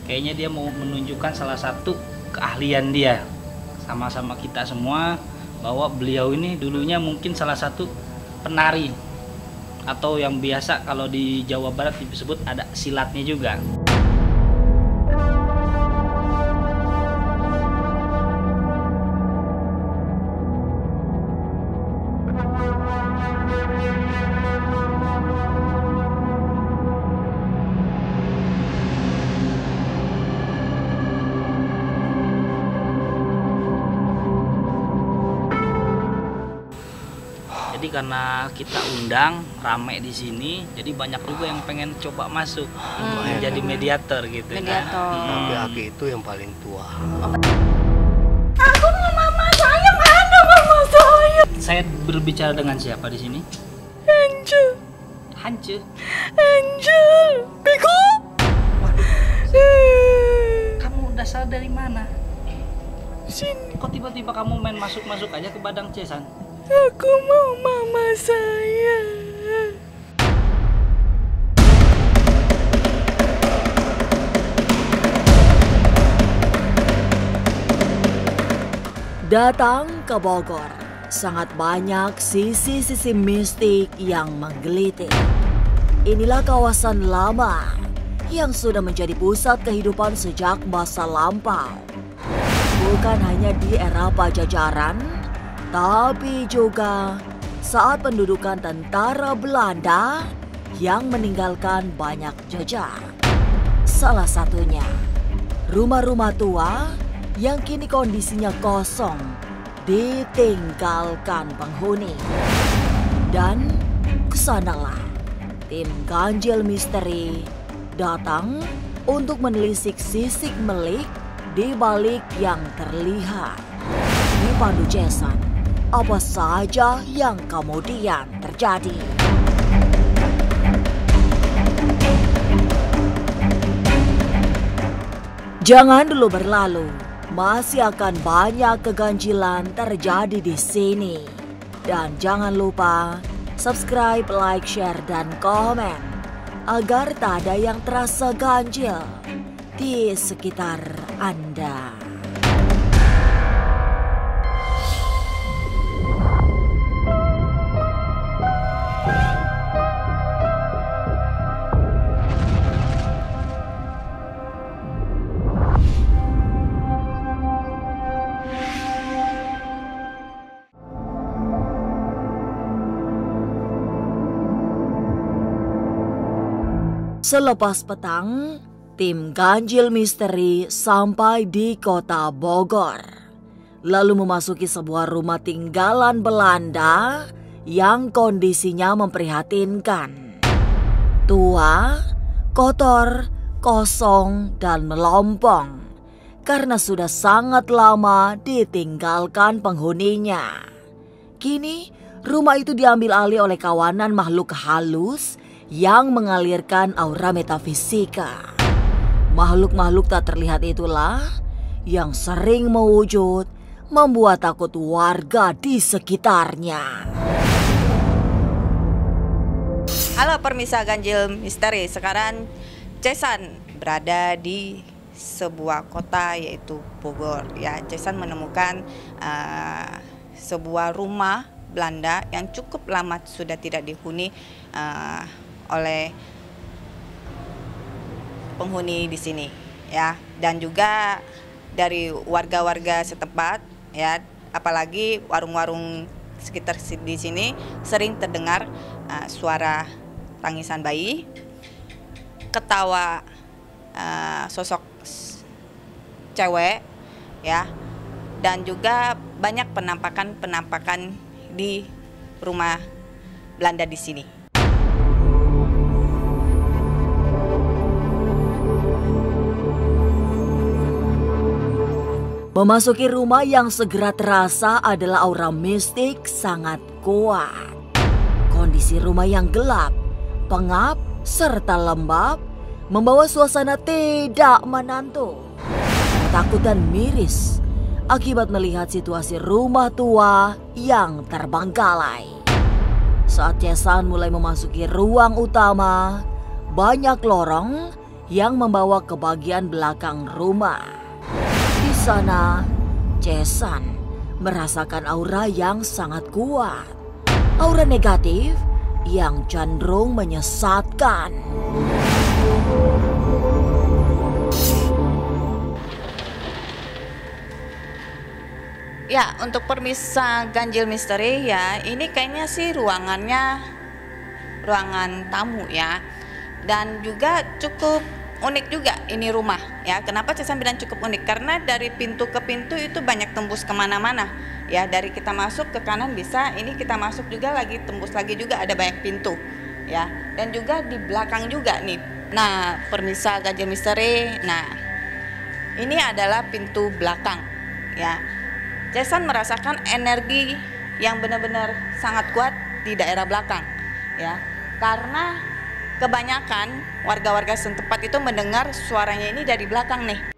Kayaknya dia mau menunjukkan salah satu keahlian dia sama-sama kita semua, bahwa beliau ini dulunya mungkin salah satu penari, atau yang biasa kalau di Jawa Barat disebut ada silatnya juga. Jadi karena kita undang rame di sini, jadi banyak juga yang pengen coba masuk untuk menjadi mediator gitu. Mediator. Tapi Aki itu yang paling tua. Aku mau mama saya, mana mama saya? Saya berbicara dengan siapa di sini? Angel. Hance. Angel. Beko. Kamu dasar dari mana? Sini. Kok tiba-tiba kamu main masuk-masuk aja ke Badang Cesan? Aku mau mama saya. Datang ke Bogor, sangat banyak sisi-sisi mistik yang menggelitik. Inilah kawasan lama yang sudah menjadi pusat kehidupan sejak masa lampau. Bukan hanya di era Pajajaran, tapi juga saat pendudukan tentara Belanda yang meninggalkan banyak jejak. Salah satunya, rumah-rumah tua yang kini kondisinya kosong ditinggalkan penghuni. Dan kesanalah tim Ganjil Misteri datang untuk menelisik sisik melik di balik yang terlihat. Di Pandu Cesan, apa saja yang kemudian terjadi? Jangan dulu berlalu, masih akan banyak keganjilan terjadi di sini. Dan jangan lupa subscribe, like, share, dan komen agar tak ada yang terasa ganjil di sekitar Anda. Selepas petang, tim Ganjil Misteri sampai di kota Bogor, lalu memasuki sebuah rumah tinggalan Belanda yang kondisinya memprihatinkan. Tua, kotor, kosong, dan melompong karena sudah sangat lama ditinggalkan penghuninya. Kini, rumah itu diambil alih oleh kawanan makhluk halus yang mengalirkan aura metafisika. Makhluk-makhluk tak terlihat itulah yang sering mewujud, membuat takut warga di sekitarnya. Halo permisa Ganjil Misteri, sekarang Cesan berada di sebuah kota yaitu Bogor. Ya, Cesan menemukan sebuah rumah Belanda yang cukup lama sudah tidak dihuni oleh penghuni di sini, ya, dan juga dari warga-warga setempat, ya, apalagi warung-warung sekitar di sini sering terdengar suara tangisan bayi, ketawa sosok cewek, ya, dan juga banyak penampakan di rumah Belanda di sini. Memasuki rumah yang segera terasa adalah aura mistik sangat kuat. Kondisi rumah yang gelap, pengap, serta lembab membawa suasana tidak menentu. Ketakutan miris akibat melihat situasi rumah tua yang terbengkalai. Saat Cesan mulai memasuki ruang utama, banyak lorong yang membawa ke bagian belakang rumah. Di sana, Chesan merasakan aura yang sangat kuat. Aura negatif yang cenderung menyesatkan. Ya, untuk permisa ganjil misteri ya, ini kayaknya sih ruangan tamu ya. Dan juga cukup unik juga ini rumah ya. Kenapa saya bilang cukup unik? Karena dari pintu ke pintu itu banyak tembus kemana-mana ya. Dari kita masuk ke kanan bisa, ini kita masuk juga lagi tembus lagi juga ada banyak pintu ya. Dan juga di belakang juga nih. Nah, permisa ganjil misteri. Nah, ini adalah pintu belakang ya. Chesan merasakan energi yang benar-benar sangat kuat di daerah belakang ya, karena kebanyakan warga-warga setempat itu mendengar suaranya ini dari belakang nih.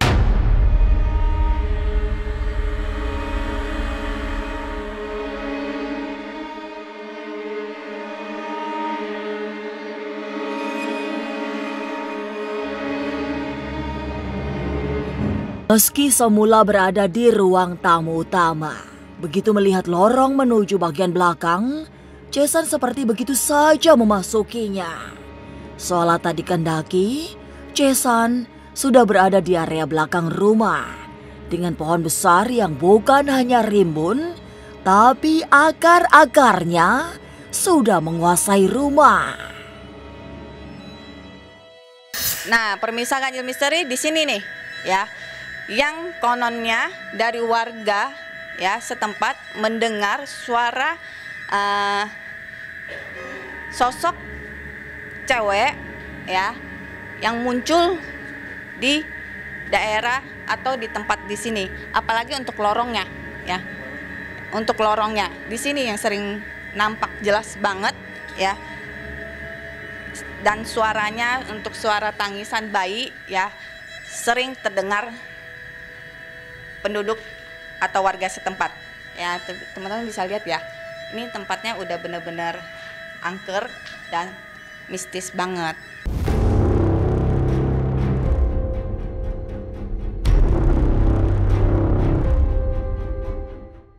Meski semula berada di ruang tamu utama, begitu melihat lorong menuju bagian belakang, Chesan seperti begitu saja memasukinya. Seolah tak dikendaki, Chesan sudah berada di area belakang rumah dengan pohon besar yang bukan hanya rimbun, tapi akar-akarnya sudah menguasai rumah. Nah, permisa ganjil misteri di sini nih ya. Yang kononnya dari warga ya setempat mendengar suara sosok cewek ya yang muncul di daerah atau di tempat di sini. Apalagi untuk lorongnya ya. Untuk lorongnya di sini yang sering nampak jelas banget ya. Dan suaranya untuk suara tangisan bayi ya sering terdengar penduduk atau warga setempat ya. Teman-teman bisa lihat ya, ini tempatnya udah benar-benar angker dan mistis banget.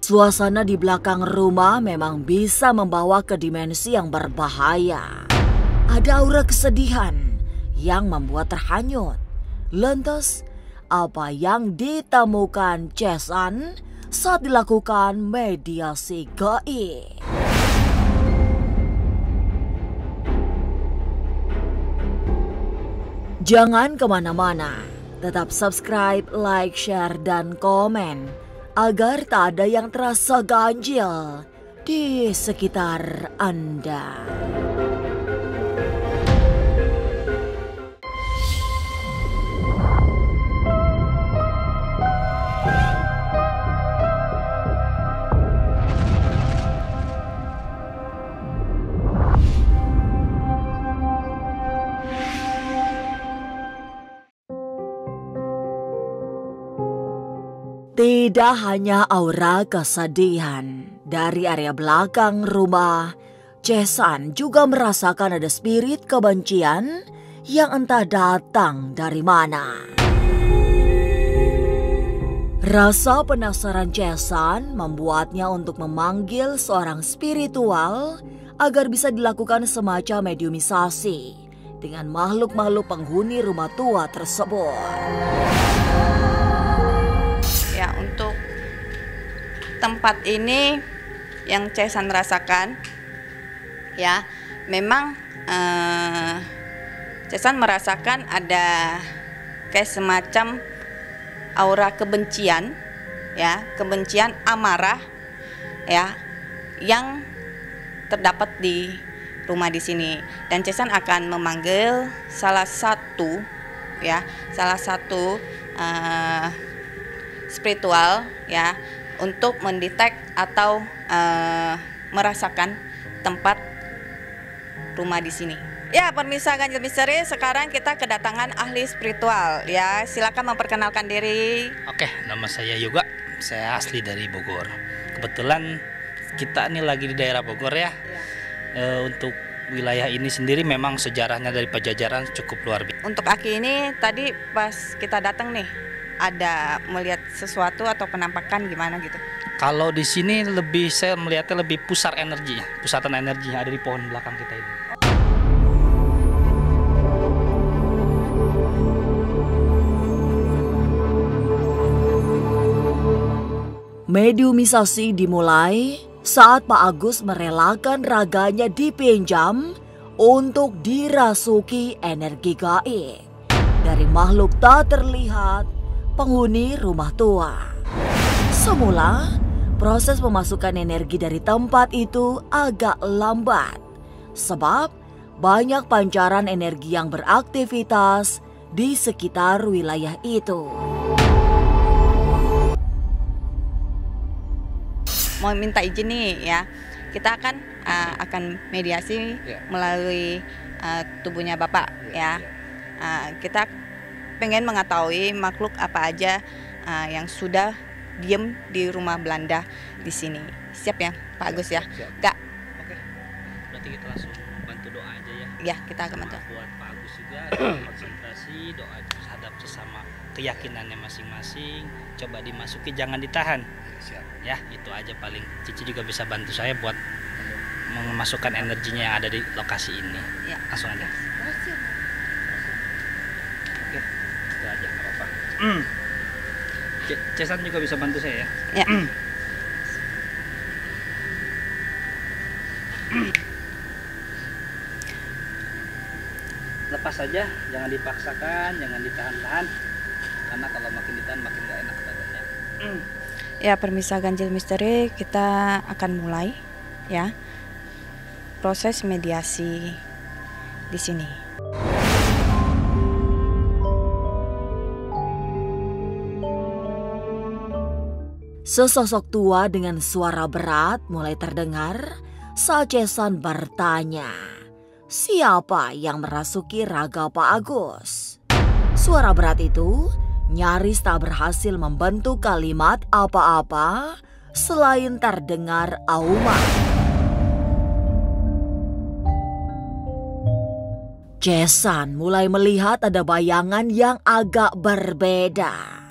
Suasana di belakang rumah memang bisa membawa ke dimensi yang berbahaya. Ada aura kesedihan yang membuat terhanyut. Lantas, apa yang ditemukan Chesan saat dilakukan mediasi gaib? Jangan kemana-mana, tetap subscribe, like, share, dan komen agar tak ada yang terasa ganjil di sekitar Anda. Tidak hanya aura kesedihan dari area belakang rumah, Chesan juga merasakan ada spirit kebencian yang entah datang dari mana. Rasa penasaran Chesan membuatnya untuk memanggil seorang spiritual agar bisa dilakukan semacam mediumisasi dengan makhluk-makhluk penghuni rumah tua tersebut. Ya, untuk tempat ini yang Chesan rasakan ya, memang Chesan merasakan ada kayak semacam aura kebencian ya, kebencian amarah ya yang terdapat di rumah di sini. Dan Chesan akan memanggil salah satu spiritual ya untuk mendetek atau merasakan tempat rumah di sini. Ya, permisa ganjil misteri, sekarang kita kedatangan ahli spiritual ya. Silakan memperkenalkan diri. Oke, nama saya Yoga. Saya asli dari Bogor. Kebetulan kita ini lagi di daerah Bogor ya. Untuk wilayah ini sendiri memang sejarahnya dari Pajajaran cukup luar biasa. Untuk Aki ini tadi pas kita datang nih, ada melihat sesuatu atau penampakan gimana gitu? Kalau di sini lebih saya melihatnya lebih pusat energi, pusatan energi yang ada di pohon belakang kita ini. Mediumisasi dimulai saat Pak Agus merelakan raganya dipinjam untuk dirasuki energi gaib dari makhluk tak terlihat penghuni rumah tua. Semula, proses pemasukan energi dari tempat itu agak lambat sebab banyak pancaran energi yang beraktivitas di sekitar wilayah itu. Mau minta izin nih ya, kita akan mediasi melalui tubuhnya Bapak ya. Kita pengen mengetahui makhluk apa aja yang sudah diem di rumah Belanda di sini. Siap ya Pak Agus ya? Kak. Oke. Berarti kita langsung bantu doa aja ya. Ya, kita akan bantu. Buat Pak Agus juga konsentrasi doa terhadap sesama keyakinannya masing-masing. Coba dimasuki, jangan ditahan. Siap. Ya, itu aja paling. Cici juga bisa bantu saya buat memasukkan energinya yang ada di lokasi ini. Ya. Langsung aja. Oke, itu aja nggak apa-apa. Cesan juga bisa bantu saya ya. Ya. Lepas saja, jangan dipaksakan, jangan ditahan-tahan. Karena kalau makin ditahan makin gak enak badannya. Ya, permisa Ganjil Misteri, kita akan mulai ya proses mediasi di sini. Sesosok tua dengan suara berat mulai terdengar saat Cesan bertanya, siapa yang merasuki raga Pak Agus? Suara berat itu nyaris tak berhasil membentuk kalimat apa-apa selain terdengar auman. Cesan mulai melihat ada bayangan yang agak berbeda.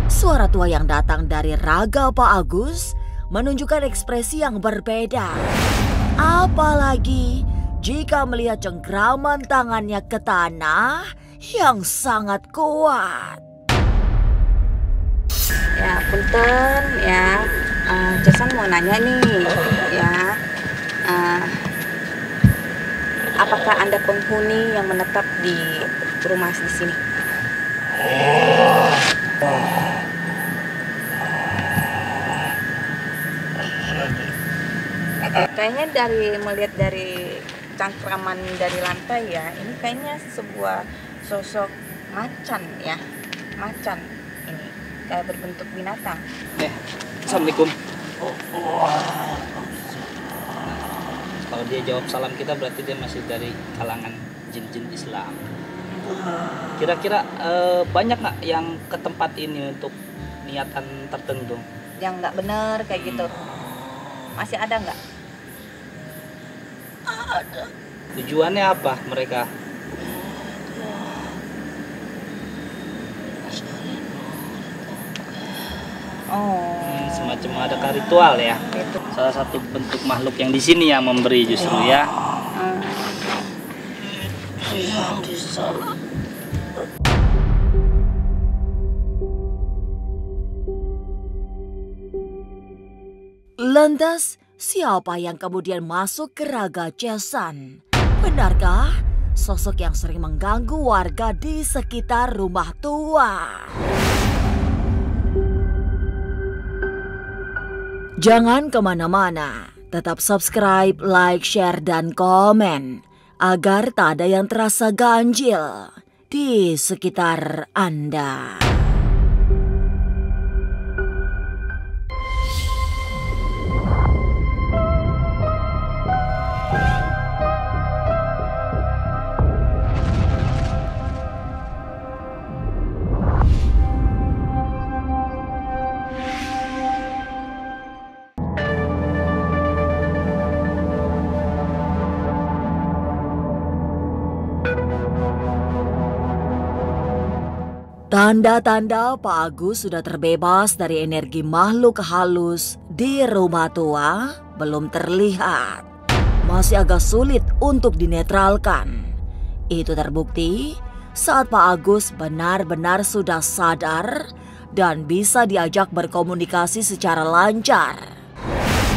Suara tua yang datang dari raga Pak Agus menunjukkan ekspresi yang berbeda. Apalagi jika melihat cengkraman tangannya ke tanah yang sangat kuat. Ya, punten ya. Cesan mau nanya nih ya. Apakah Anda penghuni yang menetap di rumah di sini? Kayaknya melihat dari cangkraman dari lantai ya, ini kayaknya sebuah sosok macan ya, macan ini kayak berbentuk binatang. Assalamualaikum. Kalau dia jawab salam kita berarti dia masih dari kalangan jin-jin Islam. Kira-kira banyak nggak yang ke tempat ini untuk niatan tertentu? Yang nggak benar kayak gitu, masih ada nggak? Ada. Tujuannya apa mereka? Semacam adakah ritual ya? Itu. Salah satu bentuk makhluk yang di sini yang memberi justru ya. Lantas, siapa yang kemudian masuk ke raga Cesan? Benarkah sosok yang sering mengganggu warga di sekitar rumah tua? Jangan kemana-mana, tetap subscribe, like, share, dan komen agar tak ada yang terasa ganjil di sekitar Anda. Tanda-tanda Pak Agus sudah terbebas dari energi makhluk halus di rumah tua belum terlihat. Masih agak sulit untuk dinetralkan. Itu terbukti saat Pak Agus benar-benar sudah sadar dan bisa diajak berkomunikasi secara lancar.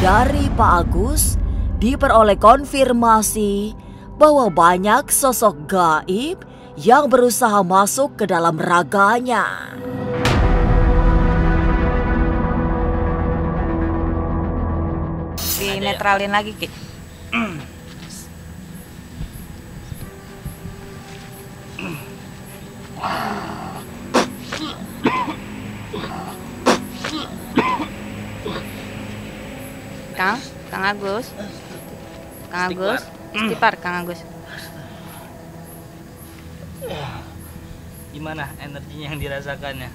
Dari Pak Agus diperoleh konfirmasi bahwa banyak sosok gaib yang berusaha masuk ke dalam raganya. Dinetralin lagi, Ki. Kang Agus. Kang Agus, istighfar Kang Agus. Gimana energinya yang dirasakannya?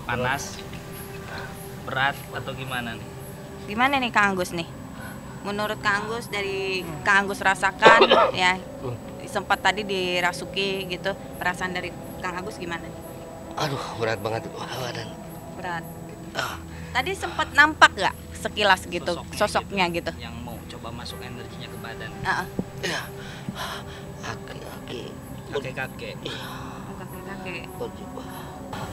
Panas, berat atau gimana nih? Gimana nih Kang Agus nih? Menurut Kang Agus, dari Kang Agus rasakan ya, sempat tadi dirasuki gitu, perasaan dari Kang Agus gimana nih? Aduh, berat banget badan. Berat. Tadi sempat nampak gak sekilas gitu sosoknya gitu? Yang mau coba masuk energinya ke badan. Ya, kakek-kakek. Kakek-kakek. Kakek.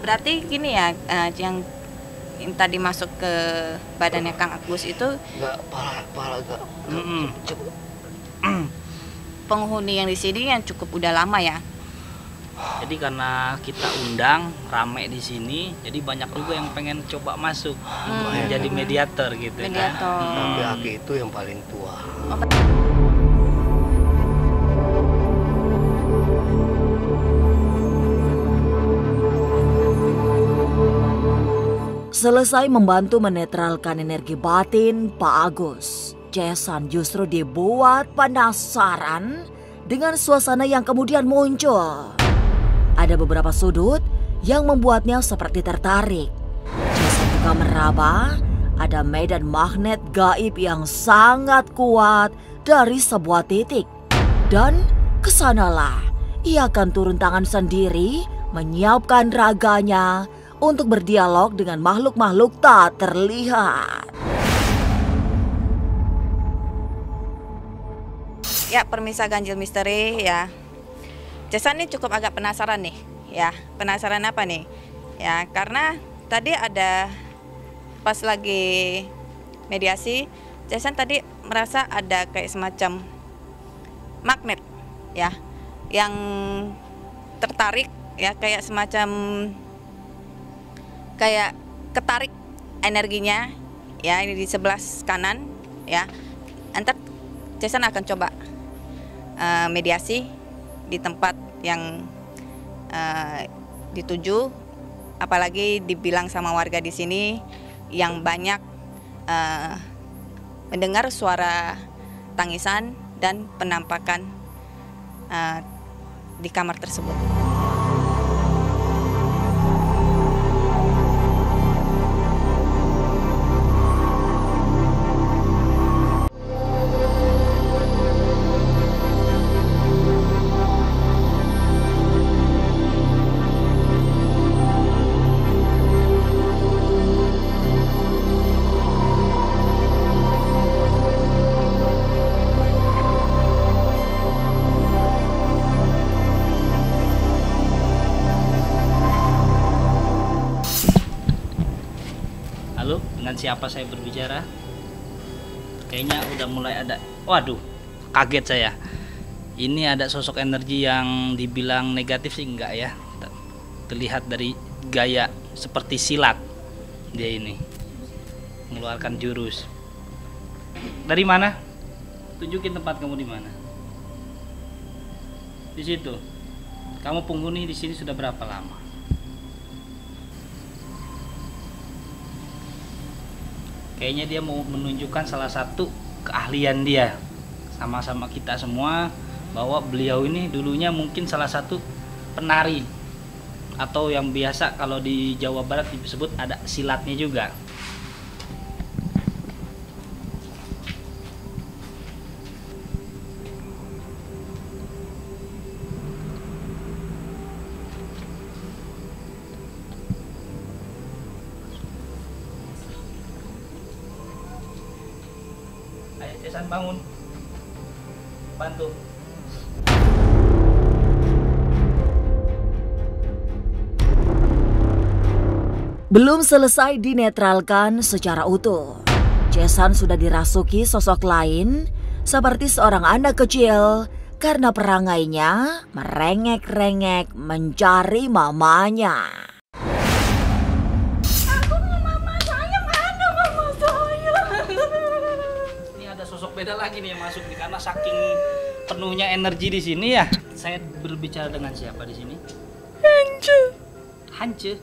Berarti gini ya, yang tadi masuk ke badannya Kang Agus itu Enggak, pala enggak. Penghuni yang di sini yang cukup udah lama ya. Jadi karena kita undang rame di sini, jadi banyak juga yang pengen coba masuk untuk menjadi mediator gitu Mediator. kan. Tapi Aki itu yang paling tua. Selesai membantu menetralkan energi batin Pak Agus, Jason justru dibuat penasaran dengan suasana yang kemudian muncul. Ada beberapa sudut yang membuatnya seperti tertarik. Jason juga meraba ada medan magnet gaib yang sangat kuat dari sebuah titik. Dan kesanalah ia akan turun tangan sendiri menyiapkan raganya untuk berdialog dengan makhluk-makhluk tak terlihat. Ya, permisa Ganjil Misteri ya. Jason ini cukup agak penasaran nih, ya. Penasaran apa nih? Ya, karena tadi ada pas lagi mediasi, Jason tadi merasa ada kayak semacam magnet, ya, yang tertarik, ya, kayak semacam kayak ketarik energinya, ya, ini di sebelah kanan, ya. Entar Jason akan coba mediasi di tempat yang dituju, apalagi dibilang sama warga di sini yang banyak mendengar suara tangisan dan penampakan di kamar tersebut. Halo, dengan siapa saya berbicara? Kayaknya udah mulai ada. Waduh, kaget saya. Ini ada sosok energi yang dibilang negatif sih enggak ya. Terlihat dari gaya seperti silat. Dia ini mengeluarkan jurus. Dari mana? Tunjukin tempat kamu di mana. Di situ. Kamu penghuni di sini sudah berapa lama? Kayaknya dia mau menunjukkan salah satu keahlian dia sama-sama kita semua, bahwa beliau ini dulunya mungkin salah satu penari, atau yang biasa kalau di Jawa Barat disebut ada silatnya juga. Cesan bangun. Bantu. Belum selesai dinetralkan secara utuh, Cesan sudah dirasuki sosok lain seperti seorang anak kecil karena perangainya merengek-rengek mencari mamanya. Aku mau mama saya, mana mama saya? Ini ada sosok beda lagi nih yang masuk nih karena saking penuhnya energi di sini ya. Saya berbicara dengan siapa di sini? Angel, Hance.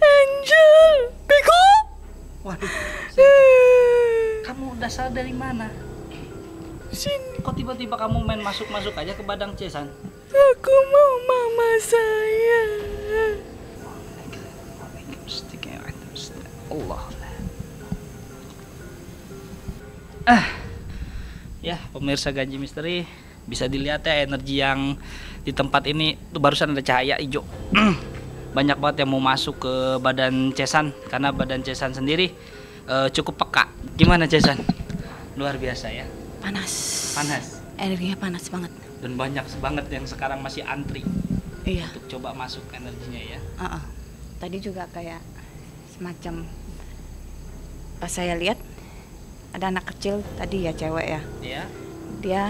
Angel, Biko. Waduh. Kamu dasar dari mana? Sini, Kok tiba-tiba kamu main masuk-masuk aja ke badang Cesan? aku mau mama saya. Allah. Ya pemirsa Ganji Misteri, bisa dilihat ya energi yang di tempat ini tuh barusan ada cahaya hijau. Banyak banget yang mau masuk ke badan Cesan karena badan Cesan sendiri cukup peka. Gimana Cesan? Luar biasa ya. Panas. Panas. Energinya panas banget. Dan banyak banget yang sekarang masih antri Iya. untuk coba masuk energinya ya. Tadi juga kayak semacam pas saya lihat ada anak kecil tadi ya, cewek ya. Ya. Dia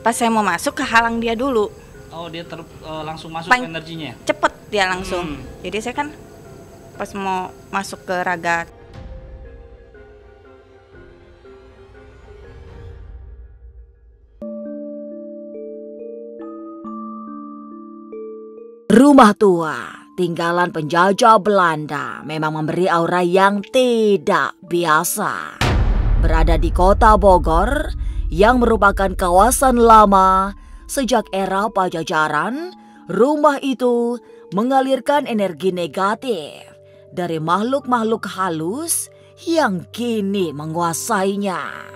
pas saya mau masuk kehalang dia dulu. Oh dia langsung masuk energinya. Cepet dia langsung. Jadi saya kan pas mau masuk ke raga Rumah tua tinggalan penjajah Belanda memang memberi aura yang tidak biasa. Berada di kota Bogor yang merupakan kawasan lama sejak era Pajajaran, rumah itu mengalirkan energi negatif dari makhluk-makhluk halus yang kini menguasainya.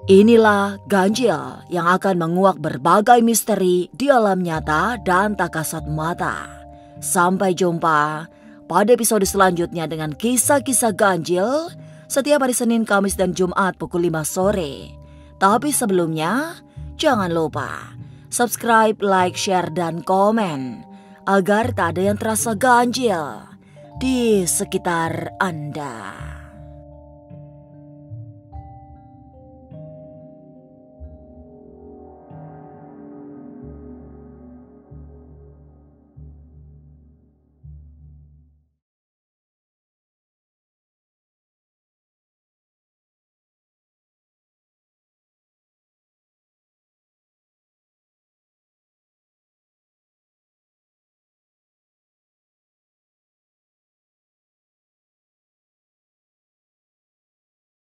Inilah ganjil yang akan menguak berbagai misteri di alam nyata dan tak kasat mata. Sampai jumpa pada episode selanjutnya dengan kisah-kisah ganjil setiap hari Senin, Kamis, dan Jumat pukul 5 sore. Tapi sebelumnya, jangan lupa subscribe, like, share, dan komen agar tak ada yang terasa ganjil di sekitar Anda.